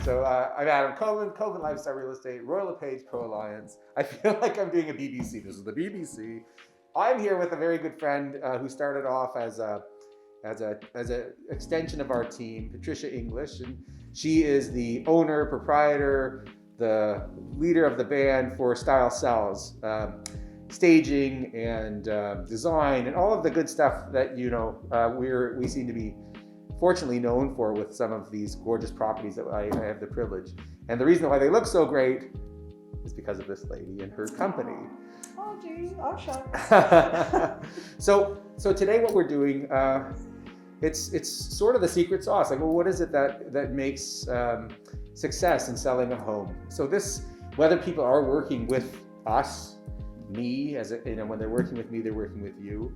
So I'm Adam Coven Lifestyle Real Estate, Royal LePage Pro Alliance. I feel like I'm doing a BBC. This is the BBC. I'm here with a very good friend who started off as a extension of our team, Patricia English, and she is the owner, proprietor, the leader of the band for Style Cells, staging and design and all of the good stuff that we seem to be fortunately known for with some of these gorgeous properties that I have the privilege. And the reason why they look so great is because of this lady and her company. Oh, geez, oh, shucks. So today what we're doing, it's sort of the secret sauce. Like, well, what is it that makes success in selling a home? So this, whether people are working with us, me, when they're working with me, they're working with you.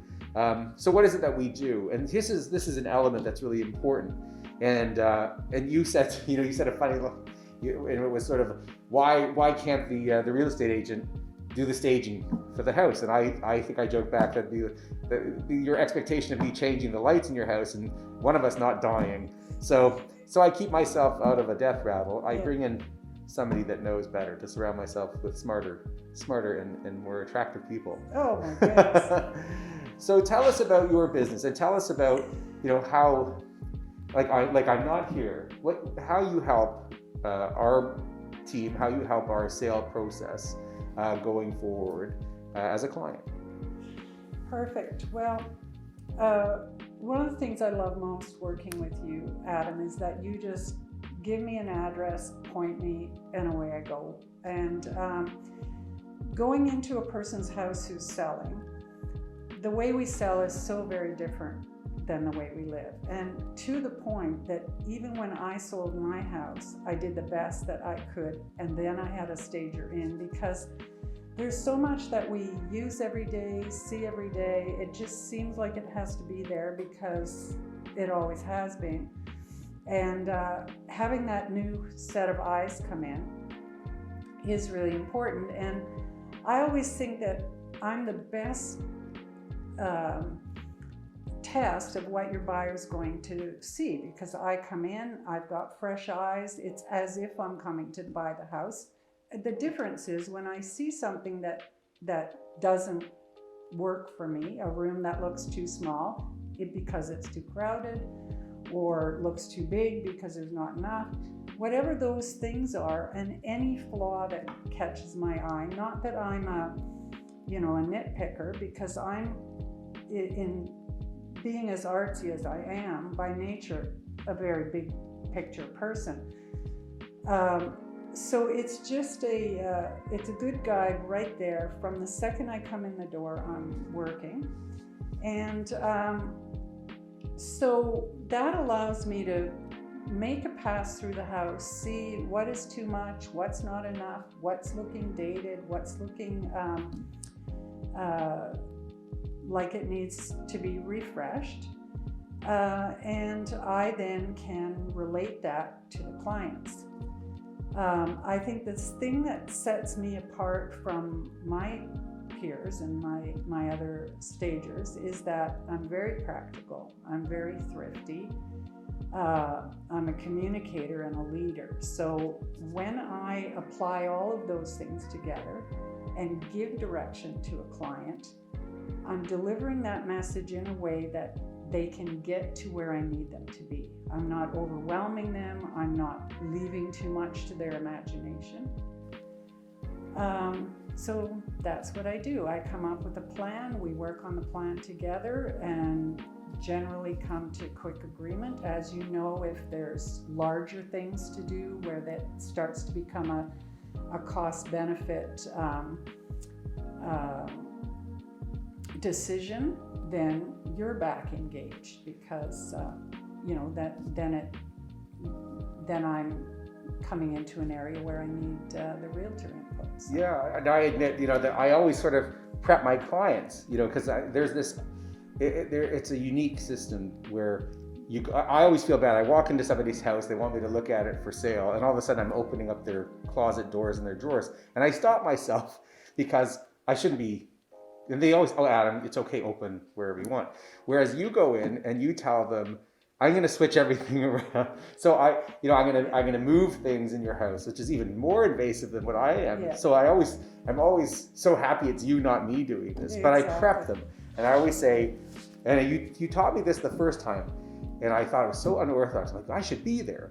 So what is it that we do? And this is an element that's really important. And you said a funny look, and it was sort of why can't the real estate agent do the staging for the house? And I think I joked back that your expectation of me changing the lights in your house and one of us not dying. So I keep myself out of a death rattle. I bring in somebody that knows better to surround myself with smarter and more attractive people. Oh my goodness. So tell us about your business and tell us about, how, I'm not here, how you help our team, how you help our sale process going forward as a client. Perfect. Well, one of the things I love most working with you, Adam, is that you just give me an address, point me, and away I go. And going into a person's house who's selling, the way we sell is so very different than the way we live. And to the point that even when I sold my house, I did the best that I could, and then I had a stager in, because there's so much that we use every day, see every day. It just seems like it has to be there because it always has been. And having that new set of eyes come in is really important. And I always think that I'm the best test of what your buyer's going to see, because I come in, I've got fresh eyes. It's as if I'm coming to buy the house. The difference is when I see something that doesn't work for me, a room that looks too small because it's too crowded, or looks too big because there's not enough, whatever those things are, and any flaw that catches my eye, not that I'm a nitpicker, because I'm in being as artsy as I am by nature, a very big picture person. So it's just it's a good guide right there. From the second I come in the door, I'm working. And so that allows me to make a pass through the house, see what is too much, what's not enough, what's looking dated, what's looking like it needs to be refreshed. And I then can relate that to the clients. I think this thing that sets me apart from my peers and my other stagers is that I'm very practical, I'm very thrifty, I'm a communicator and a leader. So when I apply all of those things together and give direction to a client, I'm delivering that message in a way that they can get to where I need them to be. I'm not overwhelming them. I'm not leaving too much to their imagination. So that's what I do. I come up with a plan. We work on the plan together and generally come to quick agreement. As you know, if there's larger things to do where that starts to become a cost-benefit decision, then you're back engaged, because then I'm coming into an area where I need the realtor input. So. Yeah, and I admit, that I always sort of prep my clients, because there's this, it's a unique system where I always feel bad. I walk into somebody's house, they want me to look at it for sale, and all of a sudden I'm opening up their closet doors and their drawers, and I stop myself because I shouldn't be. And they always, Adam, it's okay, open wherever you want. Whereas you go in and you tell them, I'm going to switch everything around. So I'm going to move things in your house, which is even more invasive than what I am. Yeah. So I'm always so happy it's you, not me doing this. But I prep them, and I always say, and you taught me this the first time, and I thought it was so unorthodox. I'm like, I should be there.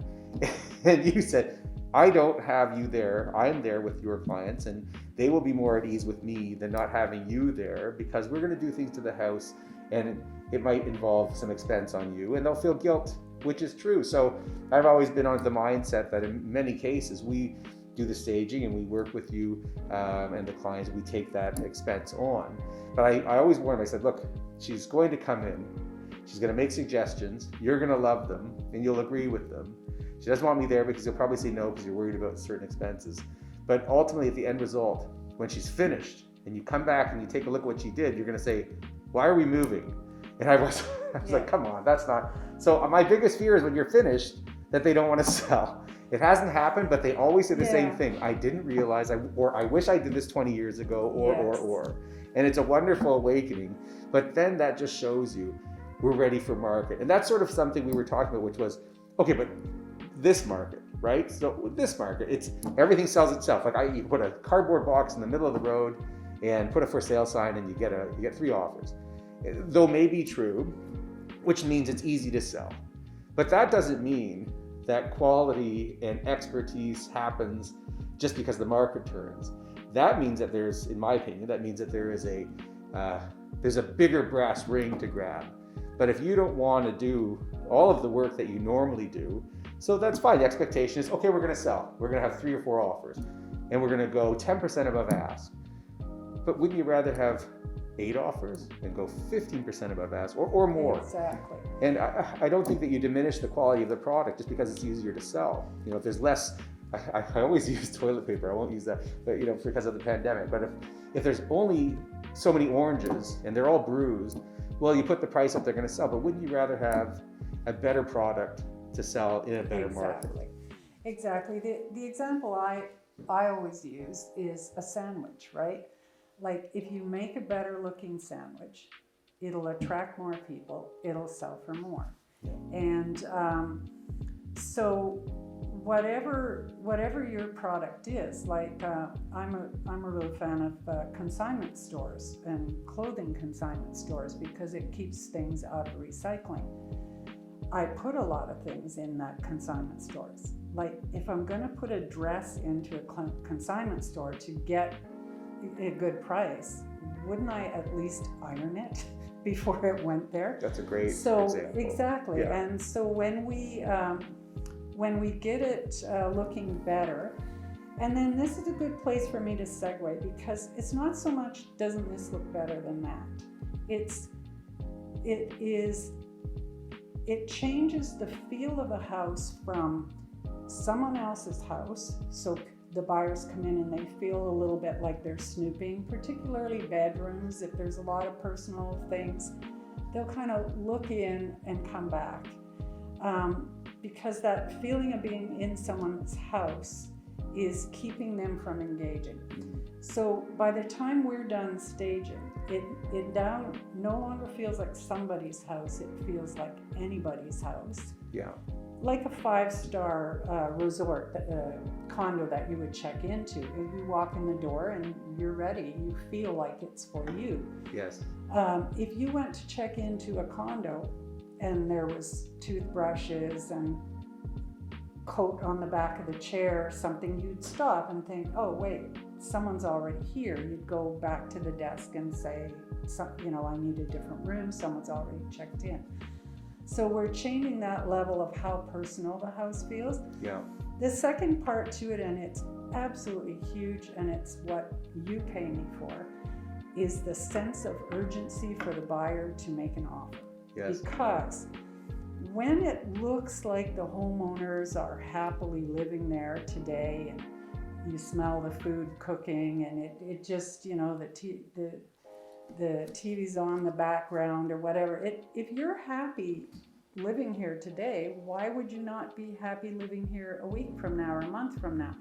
And you said, I don't have you there. I'm there with your clients, and they will be more at ease with me than not having you there, because we're going to do things to the house, and it might involve some expense on you, and they'll feel guilt, which is true. So I've always been on the mindset that in many cases we do the staging and we work with you and the clients, we take that expense on. But I always warn them, I said, look, she's going to come in, she's going to make suggestions, you're going to love them, and you'll agree with them. She doesn't want me there because you'll probably say no because you're worried about certain expenses. But ultimately, at the end result, when she's finished and you come back and you take a look at what she did, you're going to say, why are we moving? And I was like, come on, that's not. So my biggest fear is when you're finished that they don't want to sell. It hasn't happened, but they always say the same thing. I didn't realize, or I wish I did this 20 years ago, or. And it's a wonderful awakening. But then that just shows you we're ready for market. And that's sort of something we were talking about, which was, okay, but this market, right? So with this market, it's everything sells itself. Like you put a cardboard box in the middle of the road and put a for sale sign, and you get 3 offers. Though may be true, which means it's easy to sell. But that doesn't mean that quality and expertise happens just because the market turns. That means that there's, in my opinion, that means that there's a bigger brass ring to grab. But if you don't want to do all of the work that you normally do, so that's fine. The expectation is, okay, we're going to sell. We're going to have 3 or 4 offers, and we're going to go 10% above ask. But wouldn't you rather have 8 offers and go 15% above ask or more? Exactly. And I don't think that you diminish the quality of the product just because it's easier to sell. If there's less, I always use toilet paper. I won't use that, but because of the pandemic. But if there's only so many oranges and they're all bruised, well, you put the price up, they're going to sell. But wouldn't you rather have a better product to sell in a better market? Exactly. The example I always use is a sandwich, right? Like if you make a better looking sandwich, it'll attract more people, it'll sell for more. And so whatever your product is, like I'm a real fan of consignment stores and clothing consignment stores because it keeps things out of recycling. I put a lot of things in that consignment stores. Like if I'm going to put a dress into a consignment store to get a good price, wouldn't I at least iron it before it went there? That's a great example. Exactly. Yeah. And so when we get it looking better, and then this is a good place for me to segue, because it's not so much doesn't this look better than that. It changes the feel of a house from someone else's house. So the buyers come in and they feel a little bit like they're snooping, particularly bedrooms. If there's a lot of personal things, they'll kind of look in and come back. Because that feeling of being in someone's house is keeping them from engaging. So by the time we're done staging, it no longer feels like somebody's house, it feels like anybody's house. Yeah. Like a 5-star resort condo that you would check into. You walk in the door and you're ready. You feel like it's for you. Yes. If you went to check into a condo and there was toothbrushes and coat on the back of the chair, something, you'd stop and think, oh wait, someone's already here. You'd go back to the desk and say, I need a different room. Someone's already checked in. So we're changing that level of how personal the house feels. Yeah. The second part to it, and it's absolutely huge, and it's what you pay me for, is the sense of urgency for the buyer to make an offer. Yes. Because when it looks like the homeowners are happily living there today, and you smell the food cooking, and it just, the TV's on the background or whatever. If you're happy living here today, why would you not be happy living here a week from now or a month from now?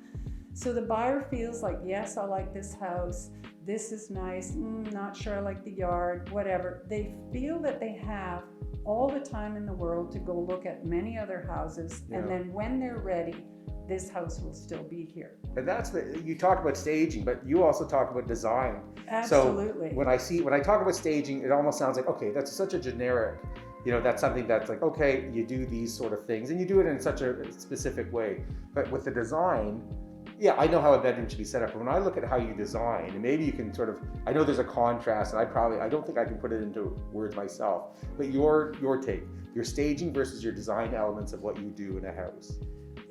So the buyer feels like, yes, I like this house. this is nice, not sure I like the yard, whatever. They feel that they have all the time in the world to go look at many other houses, and then when they're ready, this house will still be here. And that's you talk about staging, but you also talk about design. Absolutely. So when I talk about staging, it almost sounds like, okay, that's such a generic, that's something that's like, okay, you do these sort of things and you do it in such a specific way. But with the design, I know how a bedroom should be set up. But when I look at how you design, and maybe you can sort of, I know there's a contrast, and I don't think I can put it into words myself, but your take, your staging versus your design elements of what you do in a house.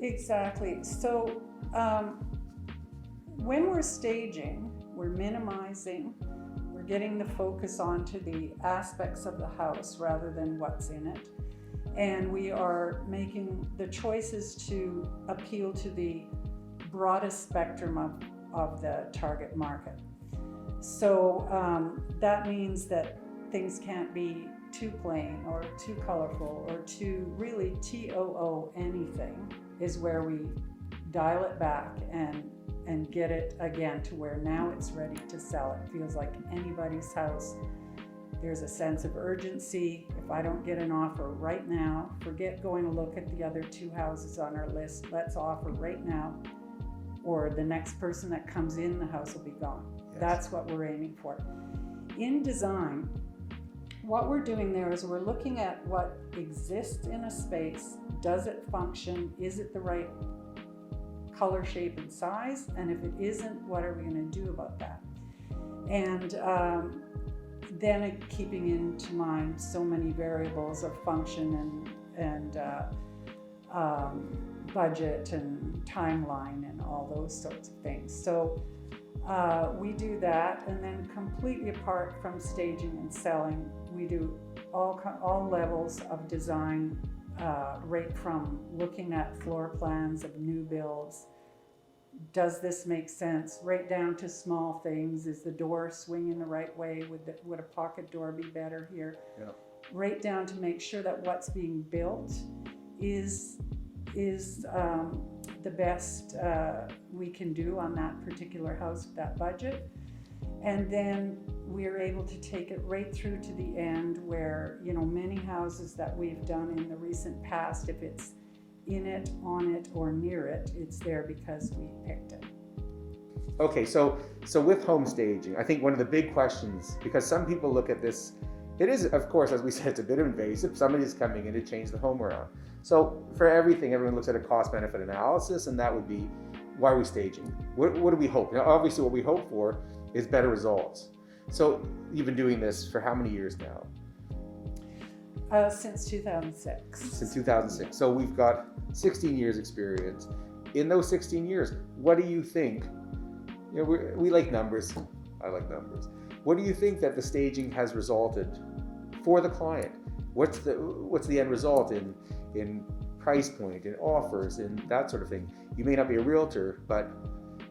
Exactly. So when we're staging, we're minimizing, we're getting the focus onto the aspects of the house rather than what's in it. And we are making the choices to appeal to the broadest spectrum of the target market. So that means that things can't be too plain or too colorful or too really TOO anything is where we dial it back and get it again to where now it's ready to sell. It feels like anybody's house. There's a sense of urgency. If I don't get an offer right now, forget going to look at the other 2 houses on our list. Let's offer right now, or the next person that comes in the house will be gone. Yes. That's what we're aiming for. In design, what we're doing there is we're looking at what exists in a space. Does it function? Is it the right color, shape, and size? And if it isn't, what are we going to do about that? And then keeping into mind so many variables of function and budget and timeline and all those sorts of things. So we do that, and then completely apart from staging and selling, we do all levels of design, right from looking at floor plans of new builds. Does this make sense? Right down to small things. Is the door swinging the right way? Would a pocket door be better here? Yeah. Right down to make sure that what's being built is the best we can do on that particular house with that budget. And then we're able to take it right through to the end where, many houses that we've done in the recent past, if it's in it, on it, or near it, it's there because we picked it. Okay, so with home staging, I think one of the big questions, because some people look at this, it is, of course, as we said, it's a bit invasive. Somebody's coming in to change the home around. So for everything, everyone looks at a cost-benefit analysis, and that would be, why are we staging? What do we hope? Obviously, what we hope for is better results. So you've been doing this for how many years now? Since 2006. Since 2006. So we've got 16 years experience. In those 16 years, what do you think? We like numbers. I like numbers. What do you think that the staging has resulted for the client? What's the end result in price point, in offers, in that sort of thing? You may not be a realtor, but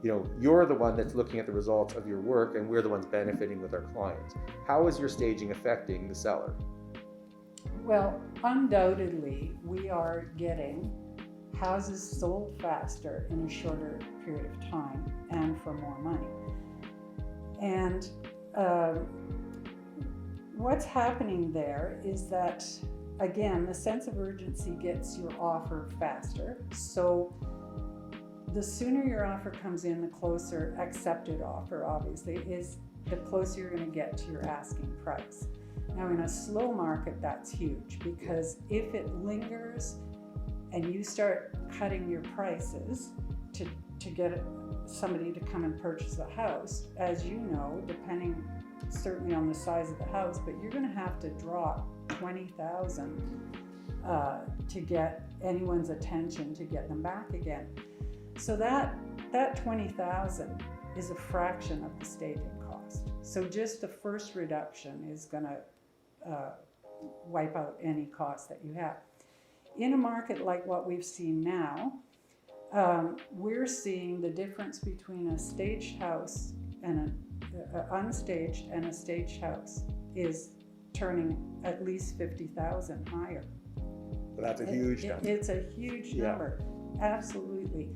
you're the one that's looking at the results of your work, and we're the ones benefiting with our clients. How is your staging affecting the seller? Well, undoubtedly, we are getting houses sold faster in a shorter period of time and for more money. And what's happening there is that, again, the sense of urgency gets your offer faster. So the sooner your offer comes in, the closer accepted offer, obviously, is the closer you're going to get to your asking price. Now, in a slow market, that's huge, because if it lingers and you start cutting your prices to get somebody to come and purchase a house, as you know, depending certainly on the size of the house, but you're going to have to drop $20,000 to get anyone's attention to get them back again. So that $20,000 is a fraction of the staging cost. So just the first reduction is going to wipe out any cost that you have. In a market like what we've seen now, we're seeing the difference between a staged house and an unstaged and a staged house is turning at least 50,000 higher. Well, that's a huge number. It's a huge number, absolutely.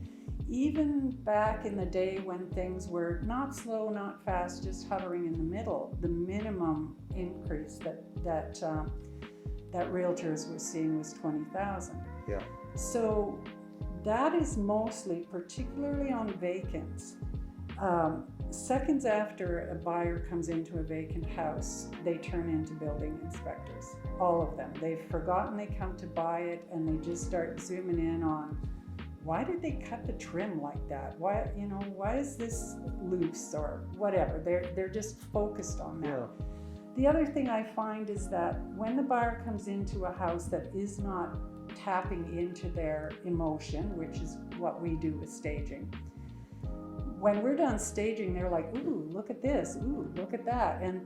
even back in the day when things were not slow, not fast, just hovering in the middle, the minimum increase that realtors were seeing was 20,000. Yeah. So that is mostly, particularly on vacants. Seconds after a buyer comes into a vacant house, they turn into building inspectors. All of them. They've forgotten they come to buy it, and they just start zooming in on, why did they cut the trim like that? Why is this loose or whatever? They're just focused on that. Yeah. The other thing I find is that when the buyer comes into a house that is not tapping into their emotion, which is what we do with staging, when we're done staging, they're like, ooh, look at this, ooh, look at that. And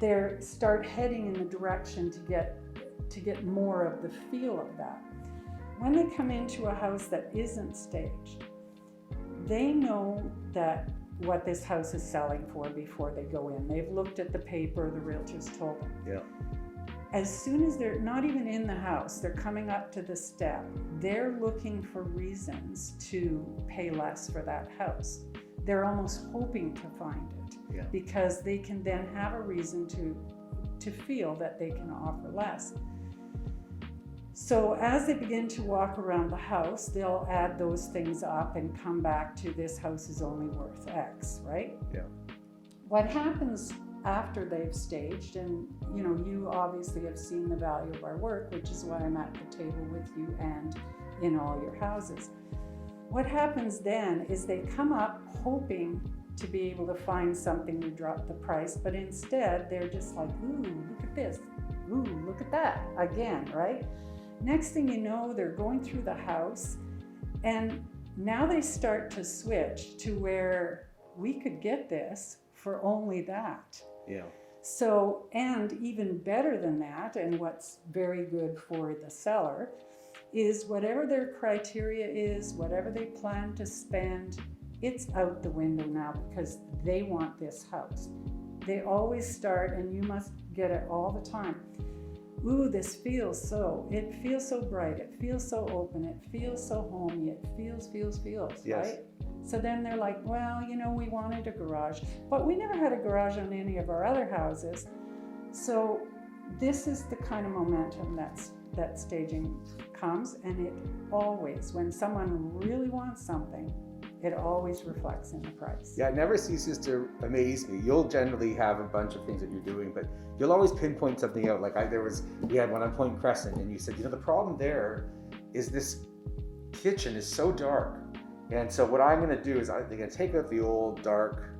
they start heading in the direction to get more of the feel of that. When they come into a house that isn't staged, they know that what this house is selling for before they go in. They've looked at the paper, the realtors told them. Yeah. As soon as they're not even in the house, they're coming up to the step, they're looking for reasons to pay less for that house. They're almost hoping to find it, Yeah. because they can then have a reason to feel that they can offer less. So as they begin to walk around the house, they'll add those things up and come back to, this house is only worth X, right? Yeah. What happens after they've staged, and you obviously have seen the value of our work, which is why I'm at the table with you and in all your houses. What happens then is they come up hoping to be able to find something to drop the price, but instead they're just like, ooh, look at this, ooh, look at that, again, right? Next thing you know, they're going through the house, and now they start to switch to where we could get this for only that. Yeah. So, and even better than that, and what's very good for the seller, is whatever their criteria is, whatever they plan to spend, it's out the window now because they want this house. They always start, and you must get it all the time. Ooh, it feels so bright, it feels so open, it feels so homey, it feels, Yes. right? So then they're like, well, we wanted a garage, but we never had a garage on any of our other houses. So this is the kind of momentum that staging comes, and it always, when someone really wants something, it always reflects in the price. Yeah, it never ceases to amaze me. You'll generally have a bunch of things that you're doing, but you'll always pinpoint something out. Like we had one on Point Crescent, and you said, the problem there is this kitchen is so dark. And so what I'm going to do is I'm going to take out the old dark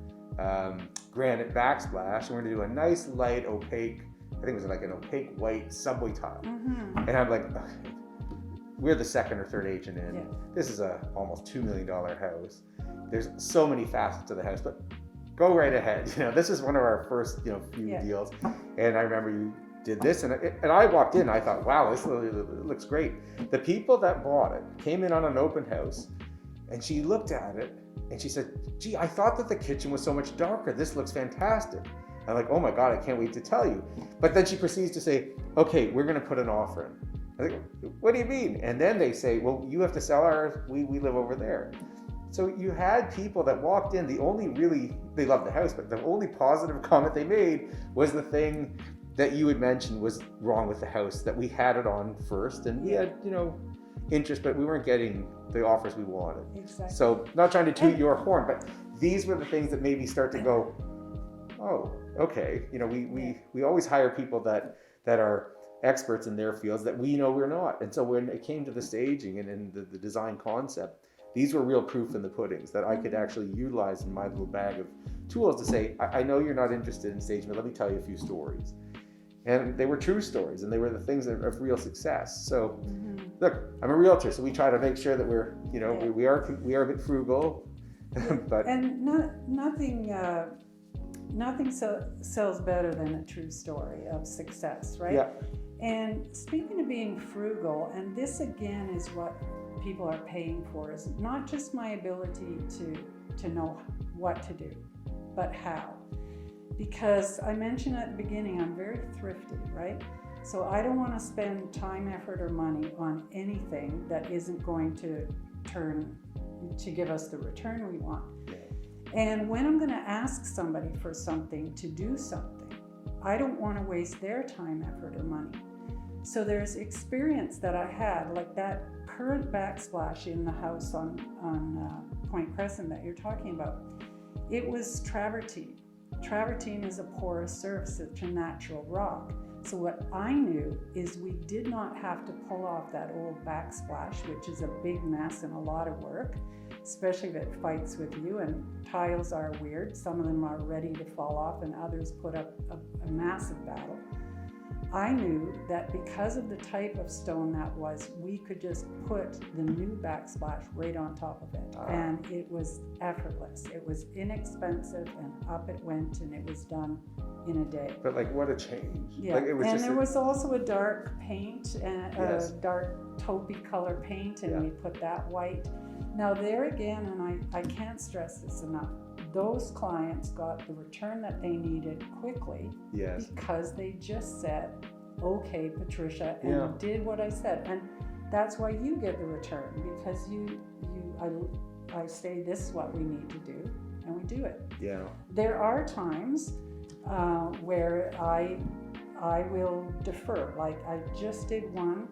granite backsplash, and we're going to do a nice light opaque, I think it was like an opaque white subway tile. Mm-hmm. And I'm like, okay, we're the second or third agent in. Yeah. This is a almost $2 million house. There's so many facets to the house, but go right ahead. This is one of our first, few deals. And I remember you did this, and I walked in, I thought, wow, this looks great. The people that bought it came in on an open house, and she looked at it and she said, gee, I thought that the kitchen was so much darker. This looks fantastic. I'm like, oh my God, I can't wait to tell you. But then she proceeds to say, okay, we're going to put an offer in. I think, what do you mean? And then they say, well, you have to sell ours. We live over there. So you had people that walked in, they loved the house, but the only positive comment they made was the thing that you had mentioned was wrong with the house, that we had it on first, and we had, interest, but we weren't getting the offers we wanted. Exactly. So not trying to toot your horn, but these were the things that made me start to go, oh, okay. We always hire people that are experts in their fields that we know we're not. And so when it came to the staging and the design concept, these were real proof in the puddings that I could actually utilize in my little bag of tools to say, I know you're not interested in staging, but let me tell you a few stories. And they were true stories, and they were the things that of real success. So, look, I'm a realtor, so we try to make sure that we're, we are a bit frugal, but nothing sells better than a true story of success, right? Yeah. And speaking of being frugal, and this again is what people are paying for, is not just my ability to know what to do, but how. Because I mentioned at the beginning, I'm very thrifty, right? So I don't want to spend time, effort, or money on anything that isn't going to turn to give us the return we want. Yeah. And when I'm going to ask somebody for something to do something, I don't want to waste their time, effort, or money. So there's experience that I had, like that current backsplash in the house on Point Crescent that you're talking about. It was travertine. Travertine is a porous surface, it's a natural rock. So what I knew is we did not have to pull off that old backsplash, which is a big mess and a lot of work, especially if it fights with you, and tiles are weird. Some of them are ready to fall off and others put up a massive battle. I knew that because of the type of stone that was, we could just put the new backsplash right on top of it. And it was effortless. It was inexpensive, and up it went, and it was done in a day. But like, what a change. Yeah, Like, it was and just there was also a dark paint, and Yes. a dark taupey color paint, and Yeah. we put that white. Now there again, and I can't stress this enough, those clients got the return that they needed quickly Yes. because they just said, okay, Patricia, and Yeah. did what I said. And that's why you get the return, because I say this is what we need to do, and we do it. Yeah. There are times where I will defer. Like I just did one.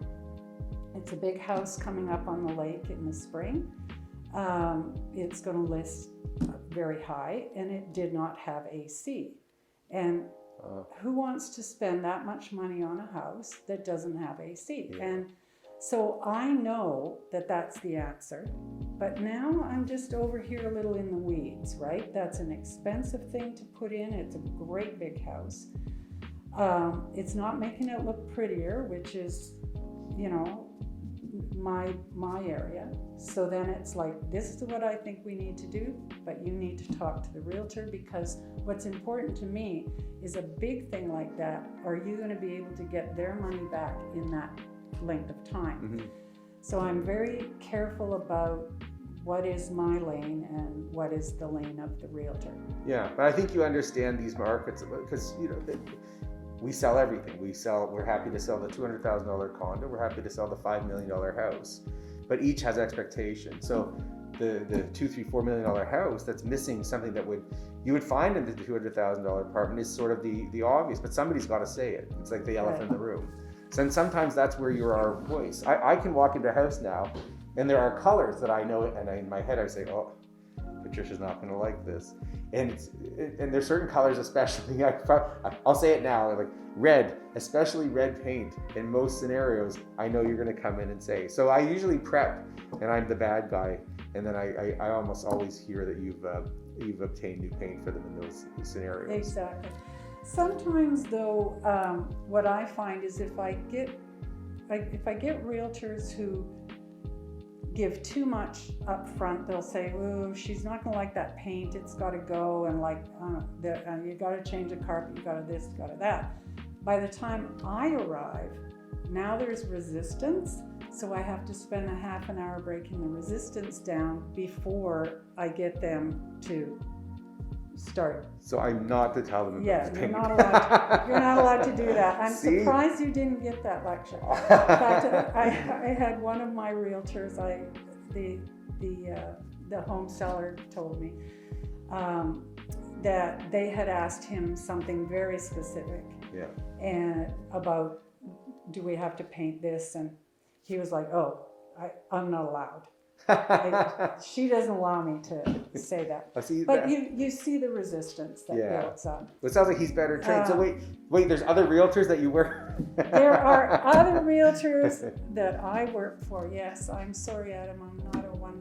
It's a big house coming up on the lake in the spring. It's going to list very high, and it did not have AC. And who wants to spend that much money on a house that doesn't have AC? Yeah. And so I know that that's the answer, but now I'm just over here a little in the weeds, right? That's an expensive thing to put in. It's a great big house. It's not making it look prettier, which is, you know, my area. So then it's like, this is what I think we need to do, but you need to talk to the realtor, because what's important to me is a big thing like that. Are you going to be able to get their money back in that length of time? Mm-hmm. So I'm very careful about what is my lane and what is the lane of the realtor. Yeah, but I think you understand these markets because, you know, we sell everything. We're happy to sell the $200,000 condo. We're happy to sell the $5 million house, but each has expectations. So the $2, $3, $4 million house that's missing something that you would find in the $200,000 apartment is sort of the obvious, but somebody's got to say it. It's like the elephant in the room. So, and sometimes that's where you're our voice. I can walk into a house now, and there are colors that I know, and in my head I say, oh, Patricia's not going to like this. And there's certain colors, especially, I'll say it now, like red, especially red paint. In most scenarios, I know you're going to come in and say. So I usually prep, and I'm the bad guy, and then I almost always hear that you've obtained new paint for them in those scenarios. Exactly. Sometimes though, what I find is if I get realtors who give too much up front, they'll say, oh, she's not gonna like that paint, it's gotta go, and like you gotta change the carpet, you gotta this, you gotta that. By the time I arrive, now there's resistance, so I have to spend a half an hour breaking the resistance down before I get them to start. So I'm not to tell them about the paint. You're not allowed to do that. I'm surprised you didn't get that lecture. In fact, I had one of my realtors, the home seller told me that they had asked him something very specific. Yeah. And about, do we have to paint this? And he was like, oh, I'm not allowed. She doesn't allow me to say that. But you see the resistance that builds up. It sounds like he's better trained. So wait, there's other realtors that you work? There are other realtors that I work for. Yes, I'm sorry, Adam, I'm not a one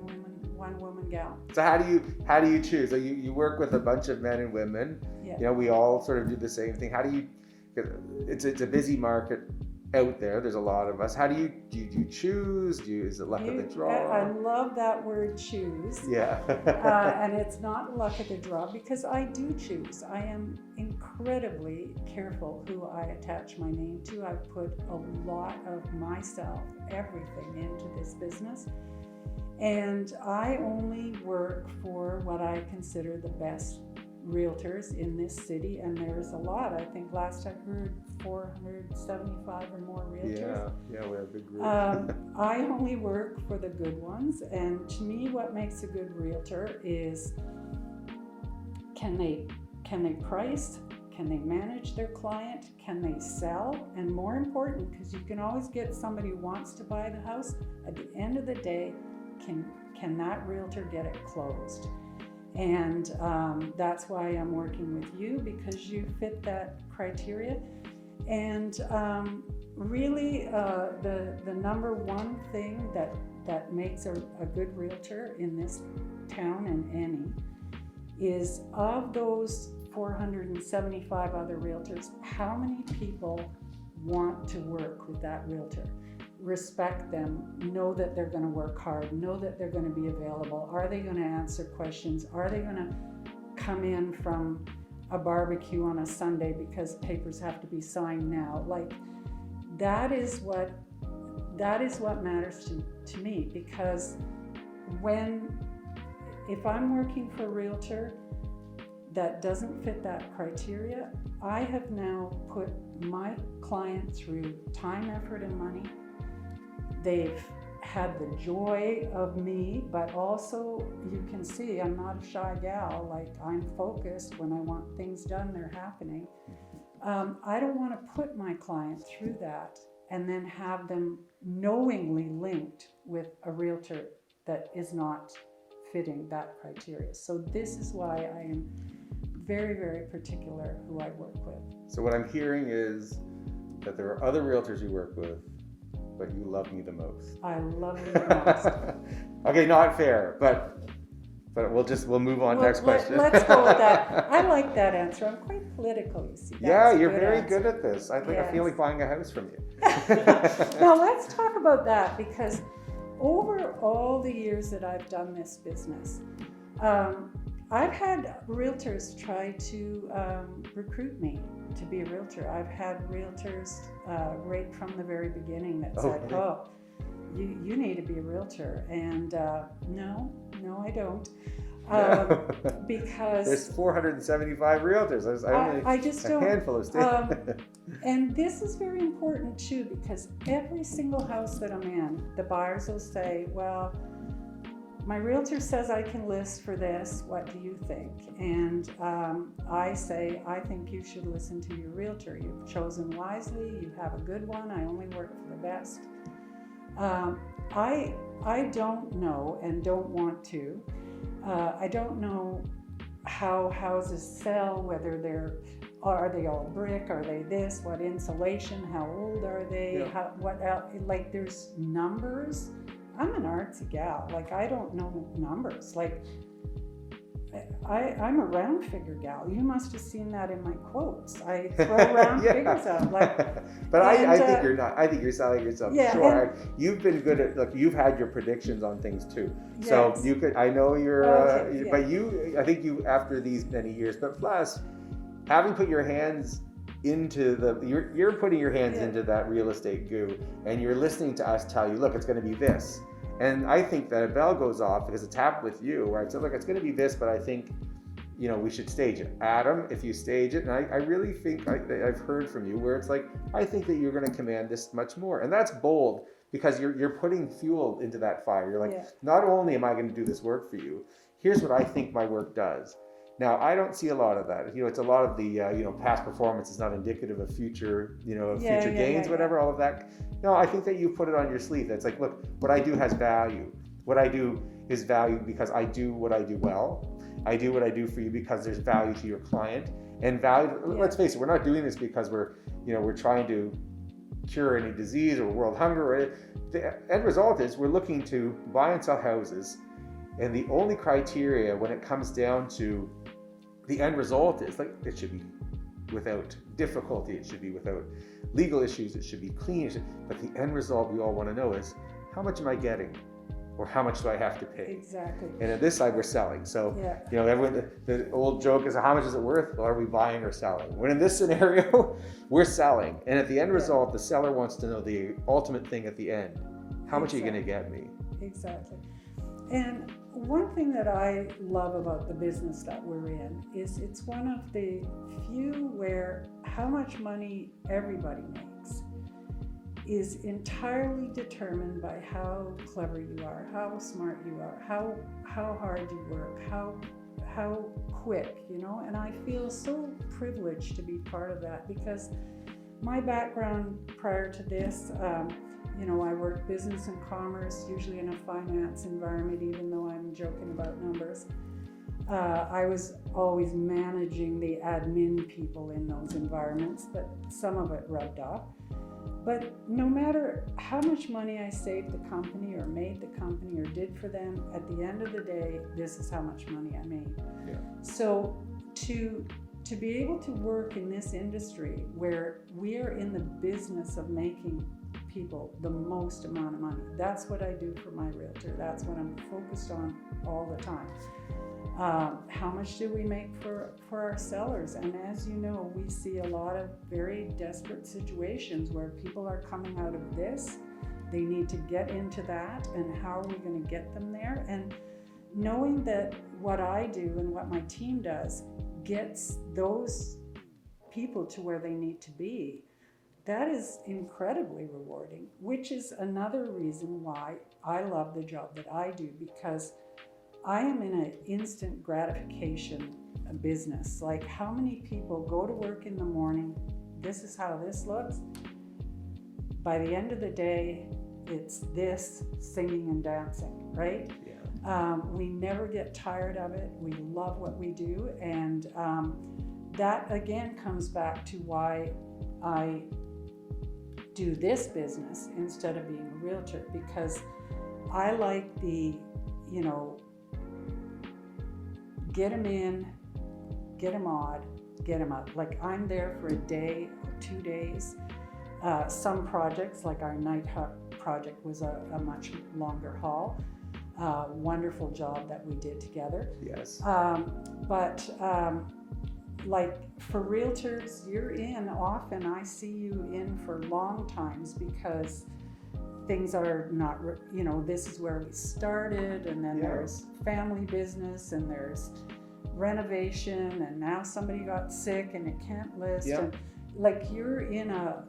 woman gal. So how do you choose? So you work with a bunch of men and women. Yeah. You know, we all sort of do the same thing. How do you? It's a busy market out there. There's a lot of us. How do you choose? Is it luck of the draw? I love that word, choose. Yeah. And it's not luck of the draw, because I do choose. I am incredibly careful who I attach my name to. I've put a lot of myself, everything into this business. And I only work for what I consider the best realtors in this city, and there's a lot. I think last I heard 475 or more realtors. Yeah, we have a big group. I only work for the good ones, and to me what makes a good realtor is can they price, can they manage their client, can they sell, and more important, because you can always get somebody who wants to buy the house, at the end of the day, can that realtor get it closed? And that's why I'm working with you, because you fit that criteria. And really the number one thing that makes a good realtor in this town and any is, of those 475 other realtors, how many people want to work with that realtor? Respect them, know that they're going to work hard, know that they're going to be available. Are they going to answer questions? Are they going to come in from a barbecue on a Sunday because papers have to be signed now? Like, that is what matters to me, because if I'm working for a realtor that doesn't fit that criteria, I have now put my client through time, effort, and money. They've had the joy of me, but also you can see I'm not a shy gal. Like, I'm focused. When I want things done, they're happening. I don't want to put my client through that and then have them knowingly linked with a realtor that is not fitting that criteria. So this is why I am very, very particular who I work with. So what I'm hearing is that there are other realtors you work with, but you love me the most. I love you the most. Okay, not fair, but we'll move on. Next question. Let's go with that. I like that answer. I'm quite political, you see. Yeah, you're very good at this. I feel like buying a house from you. Now let's talk about that, because over all the years that I've done this business, I've had realtors try to recruit me to be a realtor. I've had realtors right from the very beginning that said, "Oh, you need to be a realtor," and no, I don't, because there's 475 realtors. There's only I just don't. A handful of states. And this is very important too, because every single house that I'm in, the buyers will say, "Well, my realtor says I can list for this. What do you think?" And I say, "I think you should listen to your realtor. You've chosen wisely. You have a good one. I only work for the best." I don't know and don't want to. I don't know how houses sell, whether are they all brick? Are they this? What insulation? How old are they? Yeah. What else? Like, there's numbers. I'm an artsy gal. Like, I don't know numbers. Like, I'm a round figure gal. You must have seen that in my quotes. I throw round figures out. Like, but I think you're not. I think you're selling yourself short. You've been good at. Look, you've had your predictions on things too. Yes. So you could. I know you're. Okay, but you. I think you, after these many years. But plus, having put your hands into you're putting your hands into that real estate goo, and you're listening to us tell you, look, it's going to be this. And I think that a bell goes off because it's happened with you, where I said, look, it's going to be this, but I think, we should stage it. Adam, if you stage it, and I really think I've heard from you where it's like, I think that you're going to command this much more. And that's bold, because you're putting fuel into that fire. You're like, not only am I going to do this work for you, here's what I think my work does. Now, I don't see a lot of that. It's a lot of the, past performance is not indicative of future, future gains, whatever, all of that. No, I think that you put it on your sleeve. That's like, look, what I do has value. What I do is valued because I do what I do well. I do what I do for you because there's value to your client, and value. Let's face it, we're not doing this because we're trying to cure any disease or world hunger. The end result is we're looking to buy and sell houses, and the only criteria when it comes down to the end result is, like, it should be without difficulty, it should be without legal issues, it should be clean. But the end result we all want to know is, how much am I getting? Or how much do I have to pay? Exactly. And at this side, we're selling. So, everyone, the old joke is, how much is it worth? Well, are we buying or selling? When in this scenario, we're selling. And at the end result, the seller wants to know the ultimate thing at the end. How much are you going to get me? Exactly. And one thing that I love about the business that we're in is it's one of the few where how much money everybody makes is entirely determined by how clever you are, how smart you are, how hard you work, how quick, you know. And I feel so privileged to be part of that, because my background prior to this, you know, I worked business and commerce, usually in a finance environment, even though I'm joking about numbers. I was always managing the admin people in those environments, but some of it rubbed off. But no matter how much money I saved the company or made the company or did for them, at the end of the day, this is how much money I made. Yeah. So to be able to work in this industry where we are in the business of making people the most amount of money, that's what I do for my realtor. That's what I'm focused on all the time. How much do we make for our sellers? And as you know, we see a lot of very desperate situations where people are coming out of this, they need to get into that, and how are we going to get them there? And knowing that what I do and what my team does gets those people to where they need to be, that is incredibly rewarding, which is another reason why I love the job that I do, because I am in an instant gratification business. Like, how many people go to work in the morning, this is how this looks. By the end of the day, it's this, singing and dancing, right? Yeah. We never get tired of it. We love what we do. And that again comes back to why I do this business instead of being a realtor, because I like the, you know, get them in, get them odd, get them out. Like, I'm there for a day or 2 days. Some projects, like our night hut project, was a much longer haul. Wonderful job that we did together. Yes. Like for realtors, you're in often. I see you in for long times, because things are not, you know, this is where we started, and then there's family business, and there's renovation, and now somebody got sick and it can't list. Yeah. And like you're in a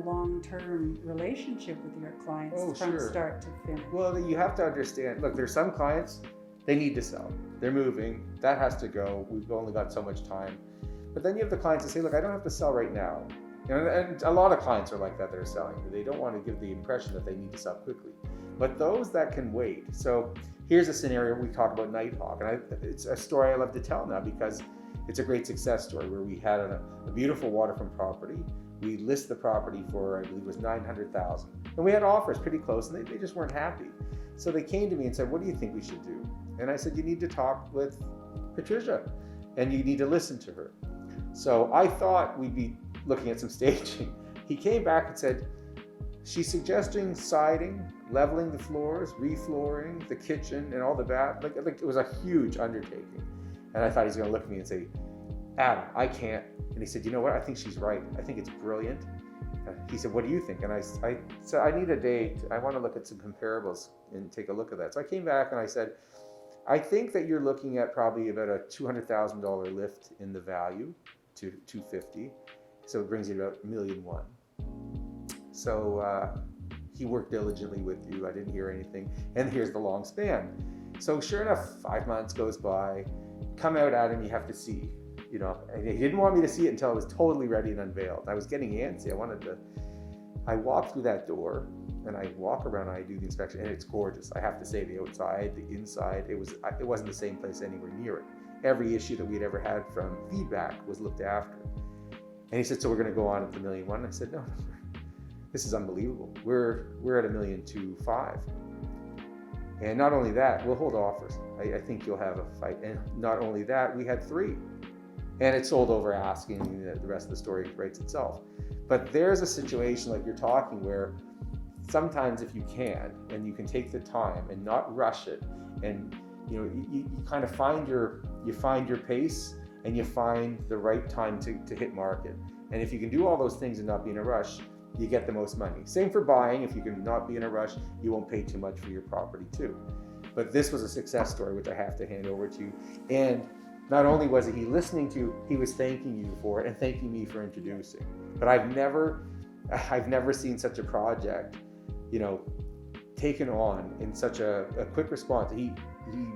long-term relationship with your clients from start to finish. Well, you have to understand, look, there's some clients, they need to sell. They're moving, that has to go. We've only got so much time. But then you have the clients that say, look, I don't have to sell right now. You know, and a lot of clients are like that are selling. They don't want to give the impression that they need to sell quickly. But those that can wait. So here's a scenario we talk about Nighthawk, and it's a story I love to tell now, because it's a great success story where we had a beautiful waterfront property. We listed the property for, I believe it was $900,000. And we had offers pretty close, and they just weren't happy. So they came to me and said, what do you think we should do? And I said, you need to talk with Patricia, and you need to listen to her. So I thought we'd be looking at some staging. He came back and said, she's suggesting siding, leveling the floors, reflooring the kitchen and all the bath. Like it was a huge undertaking. And I thought he's gonna look at me and say, Adam, I can't. And he said, you know what? I think she's right. I think it's brilliant. He said, what do you think? And I said, I need a day. I want to look at some comparables and take a look at that. So I came back and I said, I think that you're looking at probably about a $200,000 lift in the value to $250,000. So it brings you about $1.1 million. So he worked diligently with you. I didn't hear anything. And here's the long span. So sure enough, 5 months goes by. Come out, Adam, you have to see. You know, and he didn't want me to see it until it was totally ready and unveiled. I was getting antsy. I walked through that door and I walk around and I do the inspection, and it's gorgeous. I have to say, the outside, the inside, it wasn't the same place anywhere near it. Every issue that we'd ever had from feedback was looked after. And he said, so we're going to go on at the $1.1 million? And I said, no, this is unbelievable. We're at $1.25 million. And not only that, we'll hold offers. I think you'll have a fight. And not only that, we had 3. And it sold over asking, and the rest of the story writes itself. But there's a situation like you're talking where sometimes if you can, and you can take the time and not rush it, and you kind of find your pace, and you find the right time to hit market. And if you can do all those things and not be in a rush, you get the most money. Same for buying. If you can not be in a rush, you won't pay too much for your property too. But this was a success story, which I have to hand over to you. And not only was he listening to, he was thanking you for it and thanking me for introducing. But I've never seen such a project, you know, taken on in such a quick response. He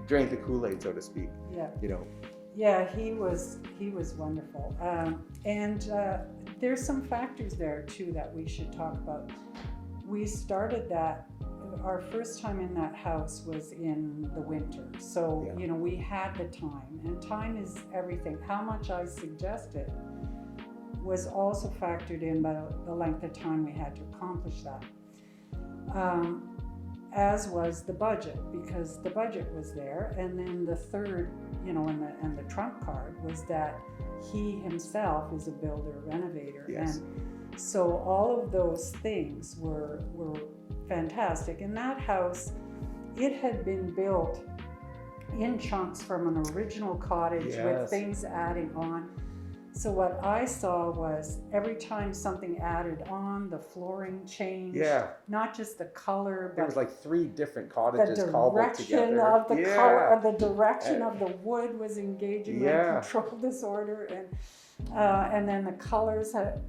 drank the Kool-Aid, so to speak. Yeah. You know. Yeah, he was wonderful. And there's some factors there too that we should talk about. We started that. Our first time in that house was in the winter. So, Yeah. you know, we had the time, and time is everything. How much I suggested was also factored in by the length of time we had to accomplish that. As was the budget, because the budget was there. And then the third, you know, and the trump card was that he himself is a builder, renovator. Yes. And so all of those things were fantastic. And that house, it had been built in chunks from an original cottage with things adding on. So what I saw was every time something added on, the flooring changed. Yeah. Not just the color, but There was like 3 different the cottages cobbled direction together. of the Yeah. color, the direction of the wood was engaging Yeah. and control disorder, and then the colors had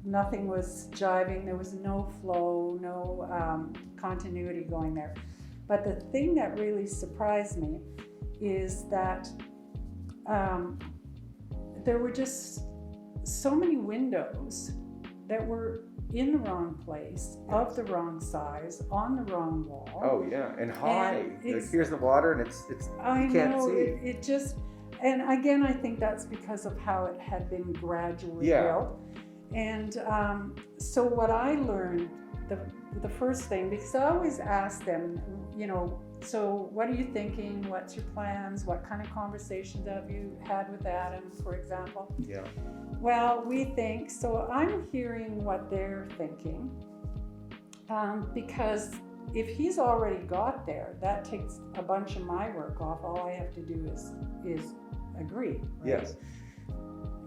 nothing was jiving. There was no flow, no continuity going there. But the thing that really surprised me is that there were just so many windows that were in the wrong place, of the wrong size, on the wrong wall. Oh yeah, and high. And Like, here's the water, and it's I you can't know, see. it just, and again, I think that's because of how it had been gradually built. And so what I learned, the first thing, because I always ask them, you know, so what are you thinking? What's your plans? What kind of conversations have you had with Adam, for example? Yeah. Well, we think, so I'm hearing what they're thinking, because if he's already got there, that takes a bunch of my work off. All I have to do is agree. Right? Yes.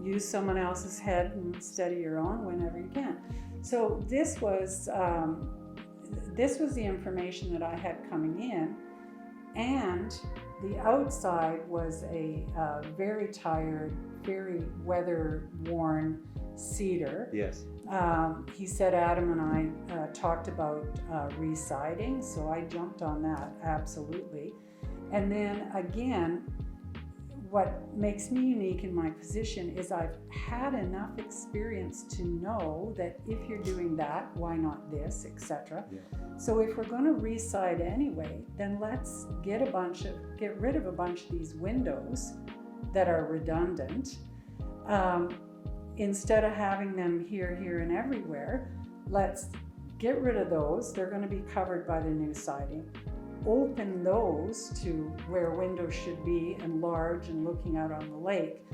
Use someone else's head and study your own whenever you can. So this was the information that I had coming in, and the outside was a very tired, very weather-worn cedar. Yes. He said Adam and I talked about re-siding, so I jumped on that, absolutely. And then again, what makes me unique in my position is I've had enough experience to know that if you're doing that, why not this, etc. Yeah. So if we're going to re-side anyway, then let's get rid of a bunch of these windows that are redundant. Instead of having them here, and everywhere, let's get rid of those. They're going to be covered by the new siding. Open those to where windows should be and large and looking out on the lake.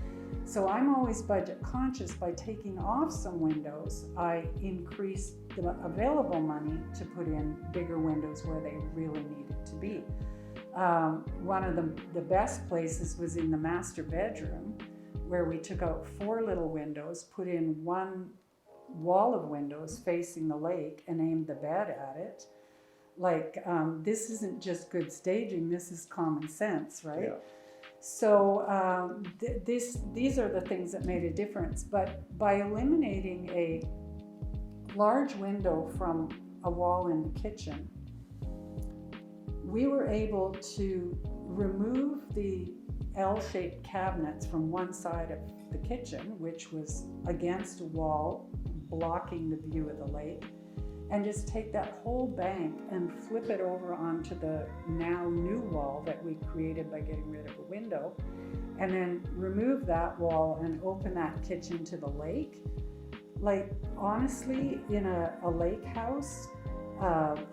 So I'm always budget conscious. By taking off some windows, I increase the available money to put in bigger windows where they really needed to be. One of the best places was in the master bedroom, where we took out 4 little windows, put in 1 wall of windows facing the lake, and aimed the bed at it. Like, this isn't just good staging, this is common sense, right? Yeah. So these are the things that made a difference. But by eliminating a large window from a wall in the kitchen, we were able to remove the L-shaped cabinets from one side of the kitchen, which was against a wall blocking the view of the lake, and just take that whole bank and flip it over onto the now new wall that we created by getting rid of a window, and then remove that wall and open that kitchen to the lake. Like, honestly, in a lake house,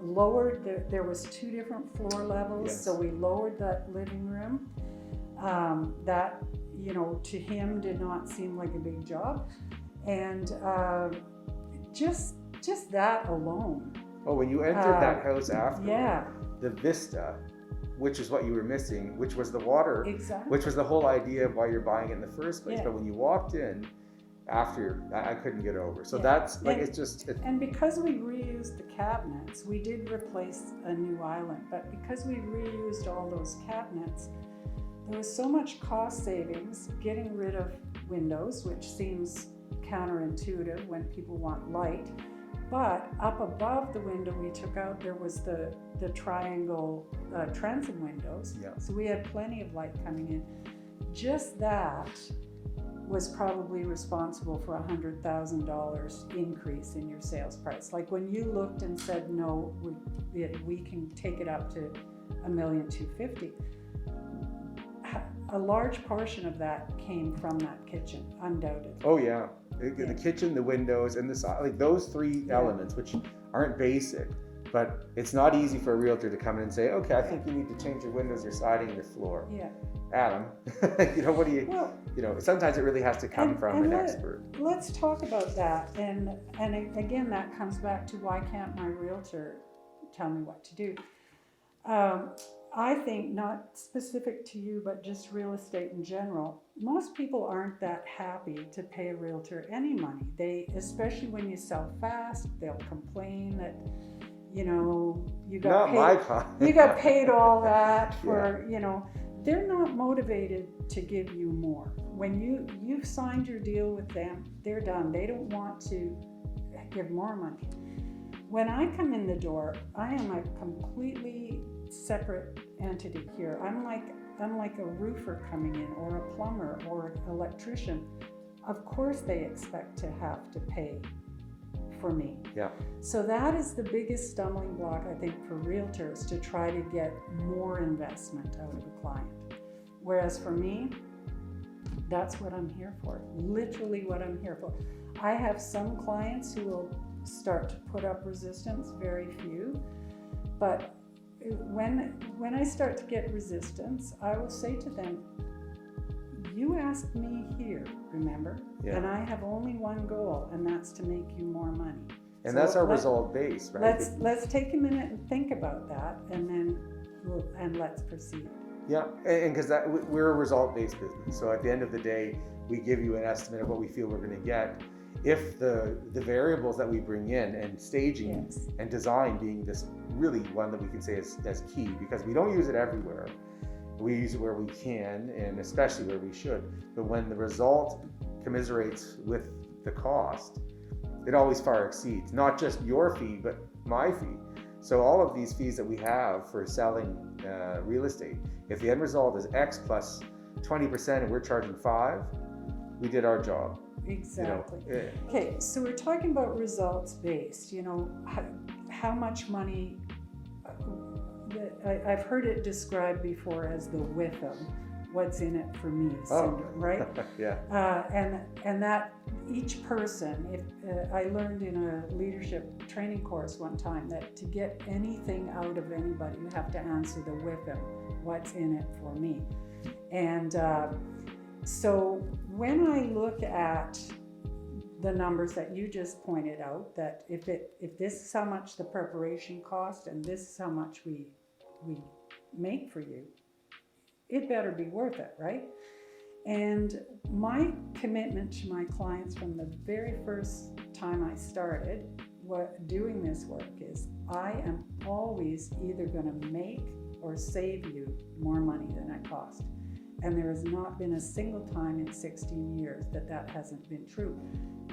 lowered, there was 2 different floor levels. Yes. So we lowered that living room. That, you know, to him did not seem like a big job. And just that alone. Oh, when you entered that house after, Yeah, the vista, which is what you were missing, which was the water, exactly. which was the whole idea of why you're buying it in the first place. Yeah. But when you walked in after, I couldn't get over. So Yeah. that's like, And- it's just, And because we reused the cabinets. We did replace a new island, but because we reused all those cabinets, there was so much cost savings getting rid of windows, which seems counterintuitive when people want light. But up above the window we took out, there was the triangle transom windows. Yeah. So we had plenty of light coming in. Just that was probably responsible for $100,000 increase in your sales price. Like when you looked and said, no, we can take it up to $1,250,000. A large portion of that came from that kitchen, undoubtedly. Oh yeah, the kitchen, the windows, and the side, like those three elements, which aren't basic, but it's not easy for a realtor to come in and say, okay, I think you need to change your windows, your siding, your floor. Yeah. Adam, what do you, sometimes it really has to come from an expert. Let's talk about that. And again, that comes back to why can't my realtor tell me what to do? I think, not specific to you, but just real estate in general, most people aren't that happy to pay a realtor any money. Especially when you sell fast, they'll complain that, you got paid all that for, they're not motivated to give you more. When you've signed your deal with them, they're done. They don't want to give more money. When I come in the door, I am a completely separate entity here. I'm like a roofer coming in, or a plumber, or an electrician. Of course they expect to have to pay for me. Yeah. So that is the biggest stumbling block, I think, for realtors, to try to get more investment out of a client. Whereas for me, that's what I'm here for. Literally what I'm here for. I have some clients who will start to put up resistance, very few, but when I start to get resistance, I will say to them, you asked me here, remember? Yeah. And I have only one goal, and that's to make you more money. And so that's our result base, right? Let's take a minute and think about that, and then let's proceed. Yeah, and because we're a result-based business, so at the end of the day, we give you an estimate of what we feel we're going to get. If the variables that we bring in, and staging and design being this really one that we can say is key, because we don't use it everywhere. We use it where we can, and especially where we should. But when the result commiserates with the cost, it always far exceeds not just your fee, but my fee. So all of these fees that we have for selling real estate, if the end result is X plus 20% and we're charging 5, we did our job. Exactly. Okay, so we're talking about results based. How much money. I've heard it described before as the WIFM, what's in it for me syndrome, right? Yeah. And that each person, I learned in a leadership training course one time that to get anything out of anybody, you have to answer the WIFM, what's in it for me. And so when I look at the numbers that you just pointed out, that if this is how much the preparation cost and this is how much we make for you, it better be worth it, right? And my commitment to my clients from the very first time I started doing this work is I am always either going to make or save you more money than it cost. And there has not been a single time in 16 years that hasn't been true.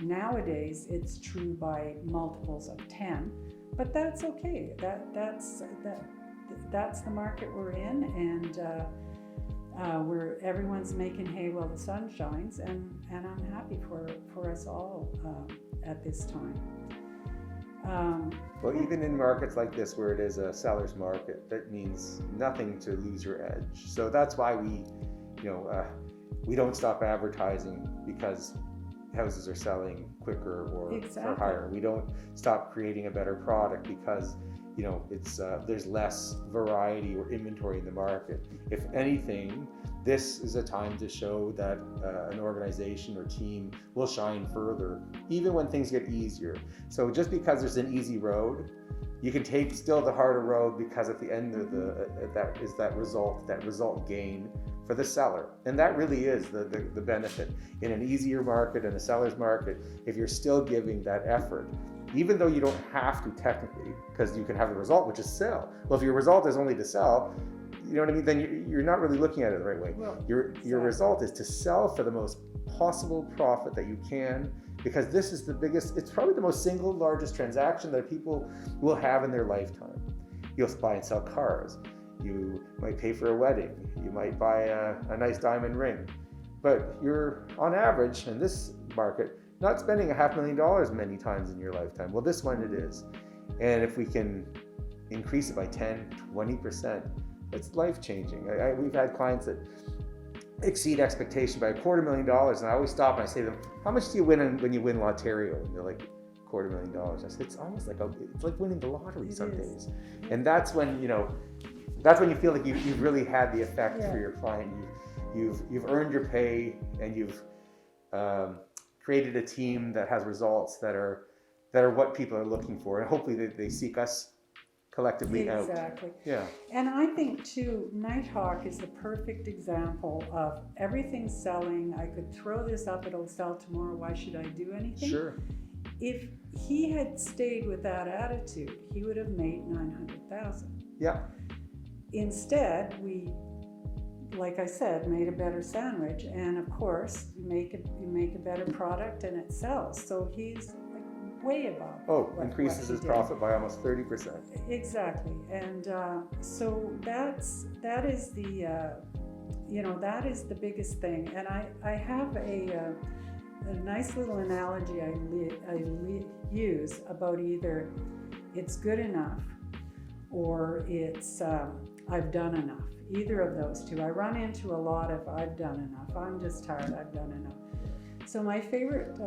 Nowadays, it's true by multiples of 10, but that's okay. That's the market we're in, and everyone's making hay while the sun shines, and I'm happy for us all at this time. Well, even in markets like this, where it is a seller's market, that means nothing to lose your edge. So that's why we don't stop advertising because houses are selling quicker or for higher. We don't stop creating a better product because it's there's less variety or inventory in the market. If anything, this is a time to show that an organization or team will shine further, even when things get easier. So just because there's an easy road, you can take still the harder road, because at the end of that result gain for the seller. And that really is the benefit in an easier market and a seller's market. If you're still giving that effort, even though you don't have to technically, because you can have the result, which is sell. Well, if your result is only to sell, you know what I mean, then you're not really looking at it the right way. Well, Your result is to sell for the most possible profit that you can, because this is the biggest, it's probably the most single largest transaction that people will have in their lifetime. You'll buy and sell cars. You might pay for a wedding. You might buy a nice diamond ring. But you're, on average, in this market, not spending $500,000 many times in your lifetime. Well, this one it is. And if we can increase it by 10, 20%, it's life-changing. We've had clients that exceed expectation by $250,000, and I always stop and I say to them, how much do you win when you win Lotterio? And they're like, $250,000. I said, it's almost like it's like winning the lottery some days. And that's when, you know, that's when you feel like you've really had the effect for your client. You've earned your pay, and you've created a team that has results that are what people are looking for, and hopefully they seek us collectively out. Exactly. Yeah. And I think too, Nighthawk is the perfect example of everything's selling. I could throw this up, it'll sell tomorrow. Why should I do anything? Sure. If he had stayed with that attitude, he would have made $900,000. Yeah. Instead, we, like I said, made a better sandwich, and of course, you make a better product and it sells. So he's like way above. Increases his profit by almost 30%. Exactly, and so that is the that is the biggest thing. And I have a nice little analogy I use about either it's good enough or it's I've done enough. Either of those two. I run into a lot of I've done enough. I'm just tired. I've done enough. So my favorite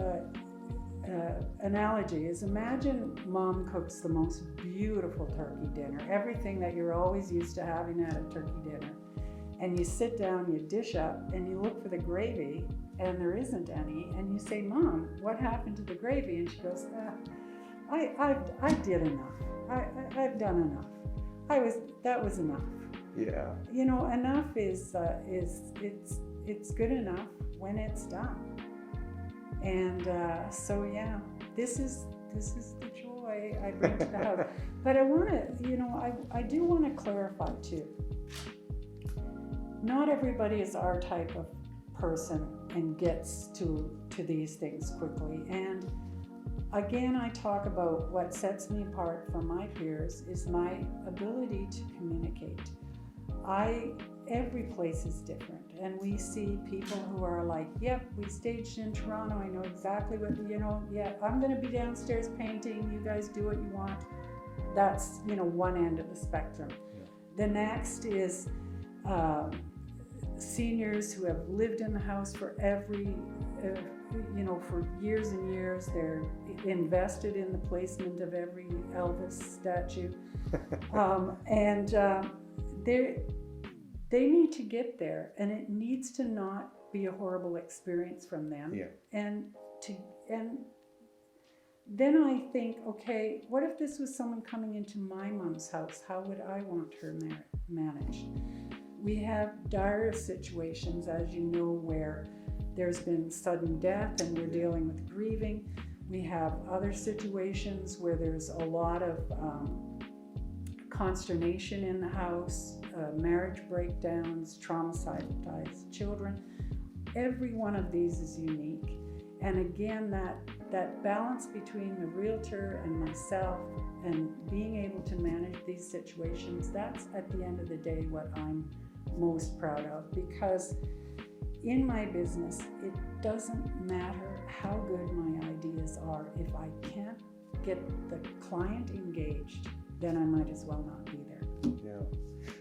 analogy is, imagine mom cooks the most beautiful turkey dinner, everything that you're always used to having at a turkey dinner, and you sit down, you dish up, and you look for the gravy, and there isn't any, and you say, Mom, what happened to the gravy? And she goes, I did enough. I've done enough. That was enough. Yeah. You know, enough is it's good enough when it's done. And so yeah, this is the joy I bring to the house. But I want to, I do want to clarify too. Not everybody is our type of person and gets to these things quickly. And again, I talk about what sets me apart from my peers is my ability to communicate. Every place is different, and we see people who are like, yep, we staged in Toronto, I know exactly what, I'm going to be downstairs painting, you guys do what you want. That's, one end of the spectrum. Yeah. The next is seniors who have lived in the house for for years and years. They're invested in the placement of every Elvis statue. They need to get there, and it needs to not be a horrible experience from them. Yeah. And then I think, okay, what if this was someone coming into my mom's house? How would I want her managed? We have dire situations, as you know, where there's been sudden death and we're dealing with grieving. We have other situations where there's a lot of consternation in the house, marriage breakdowns, traumatized children. Every one of these is unique. And again, that balance between the realtor and myself and being able to manage these situations, that's at the end of the day what I'm most proud of. Because in my business, it doesn't matter how good my ideas are. If I can't get the client engaged, then I might as well not be there. Yeah.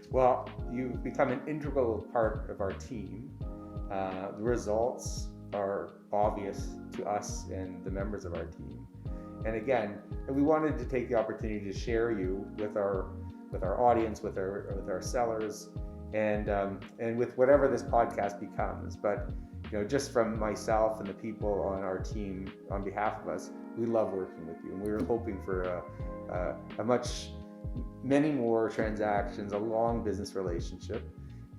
Well, you've become an integral part of our team. The results are obvious to us and the members of our team. And again, we wanted to take the opportunity to share you with our audience, with our sellers, and with whatever this podcast becomes. But just from myself and the people on our team, on behalf of us, we love working with you, and we were hoping for many more transactions, a long business relationship.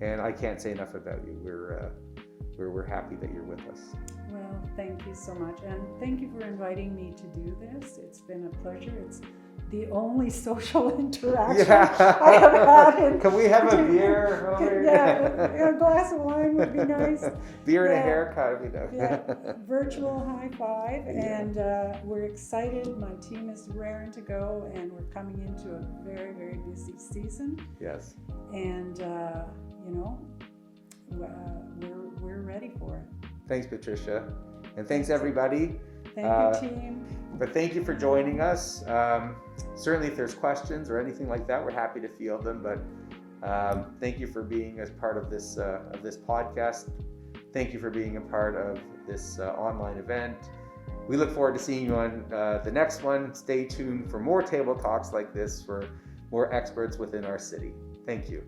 And I can't say enough about you. We're happy that you're with us. Well, Well, thank you so much. And thank you for inviting me to do this. It's been a pleasure. It's the only social interaction I have had. Can we have a beer over here? Yeah, a glass of wine would be nice. Beer and a haircut, we know. Yeah, virtual high five. Yeah. And we're excited. My team is raring to go, and we're coming into a very, very busy season. Yes. And, you know, we're ready for it. Thanks, Patricia. And thanks, everybody. Thank you, team. But thank you for joining us. Certainly, if there's questions or anything like that, we're happy to field them. But thank you for being as part of this podcast. Thank you for being a part of this online event. We look forward to seeing you on the next one. Stay tuned for more table talks like this for more experts within our city. Thank you.